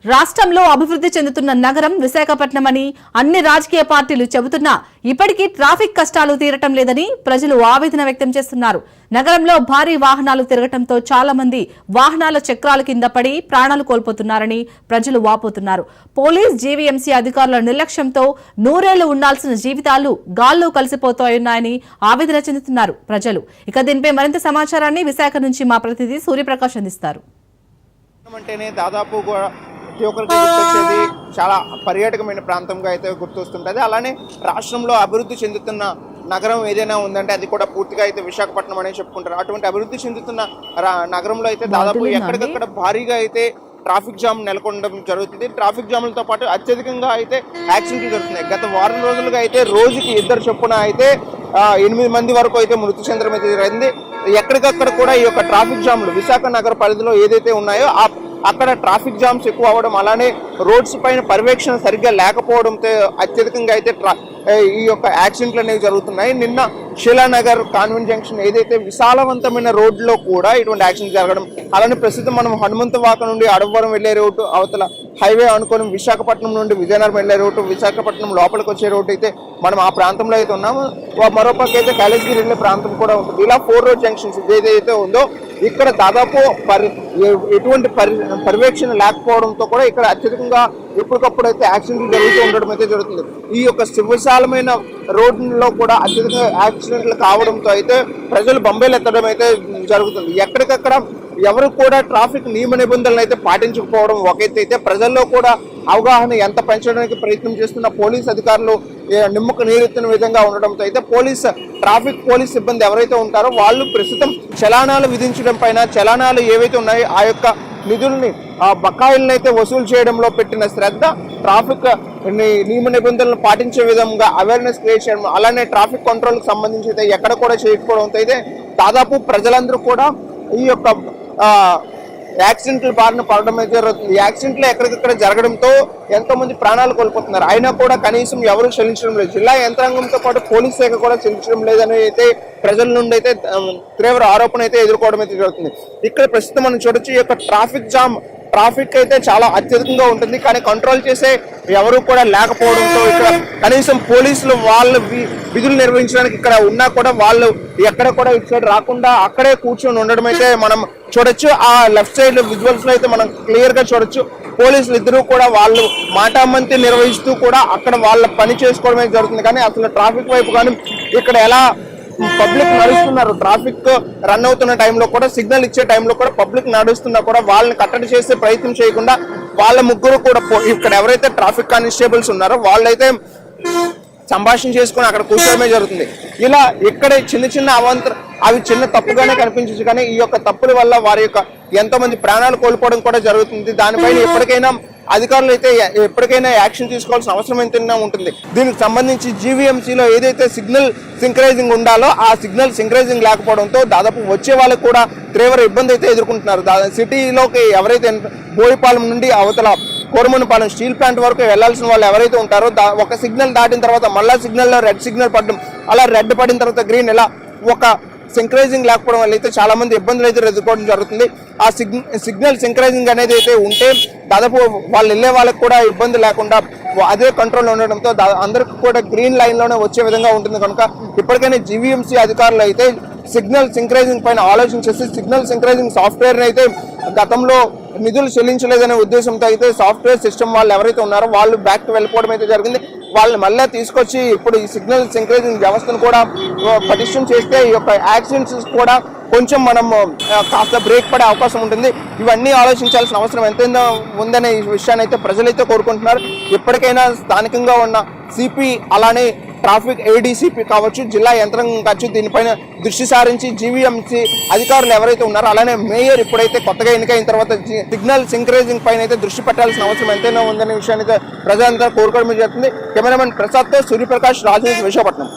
రాష్ట్రంలో అభివృద్ధి చెందుతున్న నగరం విశాఖపట్నం అని అన్ని రాజకీయ పార్టీలు చెబుతున్నా ఇప్పటికీ ట్రాఫిక్ కష్టాలు తీరటం లేదని ప్రజలు ఆవేదన వ్యక్తం చేస్తున్నారు. నగరంలో భారీ వాహనాలు తిరగటంతో చాలా మంది వాహనాల చక్రాల కింద పడి ప్రాణాలు కోల్పోతున్నారని ప్రజలు వాపోతున్నారు. పోలీస్ జీవీఎంసీ అధికారుల నిర్లక్ష్యంతో నూరేళ్లు ఉండాల్సిన జీవితాలు గాల్లో కలిసిపోతున్నాయని ఆవేదన చెందుతున్నారు ప్రజలు. ఇక దీనిపై మరింత సమాచారాన్ని విశాఖ నుంచి మా ప్రతినిధి సూర్యప్రకాష్ అందిస్తారు. ప్రతి ఒక్కరికి గుర్తొచ్చేది చాలా పర్యాటకమైన ప్రాంతంగా అయితే గుర్తొస్తుంటుంది. అలానే రాష్ట్రంలో అభివృద్ధి చెందుతున్న నగరం ఏదైనా ఉందంటే అది కూడా పూర్తిగా అయితే విశాఖపట్నం అనే చెప్పుకుంటారు. అటువంటి అభివృద్ధి చెందుతున్న నగరంలో అయితే దాదాపు ఎక్కడికక్కడ భారీగా అయితే ట్రాఫిక్ జామ్ నెలకొనడం జరుగుతుంది. ట్రాఫిక్ జాములతో పాటు అత్యధికంగా అయితే యాక్సిడెంట్లు జరుగుతున్నాయి. గత వారం రోజులుగా అయితే రోజుకి 2 చొప్పున అయితే 8 మంది వరకు అయితే మృతి చెందడం అయితే జరిగింది. ఎక్కడికక్కడ కూడా ఈ యొక్క ట్రాఫిక్ జాములు విశాఖ నగర పరిధిలో ఏదైతే ఉన్నాయో అక్కడ ట్రాఫిక్ జామ్స్ ఎక్కువ అవడం, అలానే రోడ్స్ పైన పర్యవేక్షణ సరిగ్గా లేకపోవడంతో అత్యధికంగా అయితే ఈ యొక్క యాక్సిడెంట్లు అనేవి జరుగుతున్నాయి. నిన్న శిలానగర్ కాన్వెంట్ జంక్షన్ ఏదైతే విశాలవంతమైన రోడ్లో కూడా ఇటువంటి యాక్సిడెంట్ జరగడం, అలానే ప్రస్తుతం మనం హనుమంతవాక నుండి అడవరం వెళ్లే రోడ్డు, అవతల హైవే అనుకుని విశాఖపట్నం నుండి విజయనగరం వెళ్లే రోడ్డు, విశాఖపట్నం లోపలికి వచ్చే రోడ్డు అయితే మనం ఆ ప్రాంతంలో అయితే ఉన్నాము. మరోపక్క అయితే కాలేజ్గిరి వెళ్లే ప్రాంతం కూడా ఉంటుంది. ఇలా 4 రోడ్ జంక్షన్స్ ఏదైతే ఉందో ఇక్కడ దాదాపు ఎటువంటి పర్యవేక్షణ లేకపోవడంతో కూడా ఇక్కడ అత్యధికంగా ఎప్పటికప్పుడు అయితే యాక్సిడెంట్లు జరుగుతూ ఉండడం అయితే జరుగుతుంది. ఈ యొక్క విశాలమైన రోడ్లలో కూడా అత్యధికంగా యాక్సిడెంట్లు కావడంతో అయితే ప్రజలు బంబేలు ఎత్తడం అయితే జరుగుతుంది. ఎక్కడికక్కడ ఎవరు కూడా ట్రాఫిక్ నియమ నిబంధనలు అయితే పాటించకపోవడం ఒక ఎత్తు అయితే, ప్రజల్లో కూడా అవగాహన ఎంత పెంచడానికి ప్రయత్నం చేస్తున్న పోలీస్ అధికారులు నిమ్మకు నీరెత్తిన విధంగా ఉండడంతో అయితే ట్రాఫిక్ పోలీస్ సిబ్బంది ఎవరైతే ఉంటారో వాళ్ళు ప్రస్తుతం చలానాలు విధించడం పైన, చలానాలు ఏవైతే ఉన్నాయో ఆ యొక్క నిధుల్ని బకాయిలను అయితే వసూలు చేయడంలో పెట్టిన శ్రద్ధ, ట్రాఫిక్ నియమ నిబంధనలు పాటించే విధంగా అవేర్నెస్ క్రియేట్ చేయడం, అలానే ట్రాఫిక్ కంట్రోల్కి సంబంధించి అయితే ఎక్కడ కూడా చేయకపోవడంతో అయితే దాదాపు ప్రజలందరూ కూడా ఈ యొక్క యాక్సిడెంట్లు బారిన పడడం అయితే జరుగుతుంది. యాక్సిడెంట్లు ఎక్కడికక్కడ జరగడంతో ఎంతో మంది ప్రాణాలు కోల్పోతున్నారు. అయినా కూడా కనీసం ఎవరు చెల్లించడం లేదు. జిల్లా యంత్రాంగంతో పాటు పోలీస్ శాఖ కూడా చెల్లించడం లేదని అయితే ప్రజల నుండి అయితే తీవ్ర ఆరోపణ అయితే ఎదుర్కోవడం అయితే జరుగుతుంది. ఇక్కడ ప్రస్తుతం మనం చూడొచ్చు, ఈ యొక్క ట్రాఫిక్ అయితే చాలా అత్యధికంగా ఉంటుంది. కానీ కంట్రోల్ చేసే ఎవరు కూడా లేకపోవడంతో ఇక్కడ కనీసం పోలీసులు వాళ్ళు విధులు నిర్వహించడానికి ఇక్కడ ఉన్నా కూడా వాళ్ళు ఎక్కడ కూడా ఇటు సైడ్ రాకుండా అక్కడే కూర్చొని ఉండడం అయితే మనం చూడొచ్చు. ఆ లెఫ్ట్ సైడ్ విజువల్స్ లో అయితే మనం క్లియర్ గా చూడొచ్చు. పోలీసులు ఇద్దరు కూడా వాళ్ళు మాటామంతి నిర్వహిస్తూ కూడా అక్కడ వాళ్ళ పని చేసుకోవడం అయితే జరుగుతుంది. కానీ అసలు ట్రాఫిక్ వైపు కానీ ఇక్కడ ఎలా పబ్లిక్ నడుస్తున్నారు, ట్రాఫిక్ రన్ అవుతున్న టైంలో కూడా, సిగ్నల్ ఇచ్చే టైంలో కూడా పబ్లిక్ నడుస్తున్నా కూడా వాళ్ళని కట్టడి చేసే ప్రయత్నం చేయకుండా వాళ్ళ ముగ్గురు కూడా ఇక్కడ ఎవరైతే ట్రాఫిక్ కానిస్టేబుల్స్ ఉన్నారో వాళ్ళైతే సంభాషణ చేసుకుని అక్కడ కూర్చోవడమే జరుగుతుంది. ఇలా ఇక్కడే చిన్న అవి చిన్న తప్పుగానే కనిపించచ్చు, కానీ ఈ యొక్క తప్పుల వల్ల వారి యొక్క ఎంతో మంది ప్రాణాలు కోల్పోవడం కూడా జరుగుతుంది. దానిపైన ఎప్పటికైనా అధికారులు అయితే ఎప్పటికైనా యాక్షన్ తీసుకోవాల్సిన అవసరం ఎంతైనా ఉంటుంది. దీనికి సంబంధించి జీవీఎంసీలో ఏదైతే సిగ్నల్ సింక్రైజింగ్ ఉండాలో ఆ సిగ్నల్ సింక్రైజింగ్ లేకపోవడంతో దాదాపు వచ్చే వాళ్ళకు కూడా తీవ్ర ఇబ్బంది అయితే ఎదుర్కొంటున్నారు. సిటీలోకి ఎవరైతే బోయిపాలెం నుండి అవతల కోరమనపాలెం స్టీల్ ప్లాంట్ వరకు వెళ్లాల్సిన వాళ్ళు ఎవరైతే ఉంటారో ఒక సిగ్నల్ దాటిన తర్వాత మళ్ళా సిగ్నల్లో రెడ్ సిగ్నల్ పడడం, అలా రెడ్ పడిన తర్వాత గ్రీన్, ఇలా ఒక సింక్రైజింగ్ లేకపోవడం వల్ల అయితే చాలా మంది ఇబ్బందులు అయితే ఎదుర్కోవడం జరుగుతుంది. ఆ సిగ్నల్ సింక్రైజింగ్ అనేది అయితే ఉంటే దాదాపు వాళ్ళు వెళ్ళే వాళ్ళకి కూడా ఇబ్బంది లేకుండా అదే కంట్రోల్ ఉండడంతో అందరికి కూడా గ్రీన్ లైన్లోనే వచ్చే విధంగా ఉంటుంది. కనుక ఇప్పటికైనా జీవీఎంసీ అధికారులు అయితే సిగ్నల్ సింక్రైజింగ్ పైన ఆలోచన చేసి సిగ్నల్ సింక్రైజింగ్ సాఫ్ట్వేర్ని అయితే గతంలో నిధులు చెల్లించలేదనే ఉద్దేశంతో అయితే సాఫ్ట్వేర్ సిస్టమ్ వాళ్ళు ఎవరైతే ఉన్నారో వాళ్ళు బ్యాక్ వెళ్ళిపోవడం అయితే జరిగింది. వాళ్ళని మళ్ళీ తీసుకొచ్చి ఇప్పుడు ఈ సిగ్నల్ సింక్రైజింగ్ వ్యవస్థను కూడా పటిష్టం చేస్తే ఈ యొక్క యాక్సిడెంట్స్ కూడా కొంచెం మనం కాస్త బ్రేక్ పడే అవకాశం ఉంటుంది. ఇవన్నీ ఆలోచించాల్సిన అవసరం ఎంతైనా ఉందనే ఈ విషయాన్ని అయితే ప్రజలైతే కోరుకుంటున్నారు. ఇప్పటికైనా స్థానికంగా ఉన్న సిపి, అలానే ట్రాఫిక్ ఏడీసీపీ కావచ్చు, జిల్లా యంత్రాంగం కావచ్చు, దీనిపైన దృష్టి సారించి జీవీఎంసీ అధికారులు ఎవరైతే ఉన్నారో, అలానే మేయర్ ఇప్పుడైతే కొత్తగా ఎన్నికైన తర్వాత సిగ్నల్ సింక్రైజింగ్ పైన అయితే దృష్టి పెట్టాల్సిన అవసరం ఎంతైనా ఉందనే విషయాన్ని అయితే ప్రజలంతా కోరుకోవడం జరుగుతుంది. కెమెరామెన్ ప్రసాద్తో సూర్యప్రకాష్, రాజు, విశాఖపట్నం.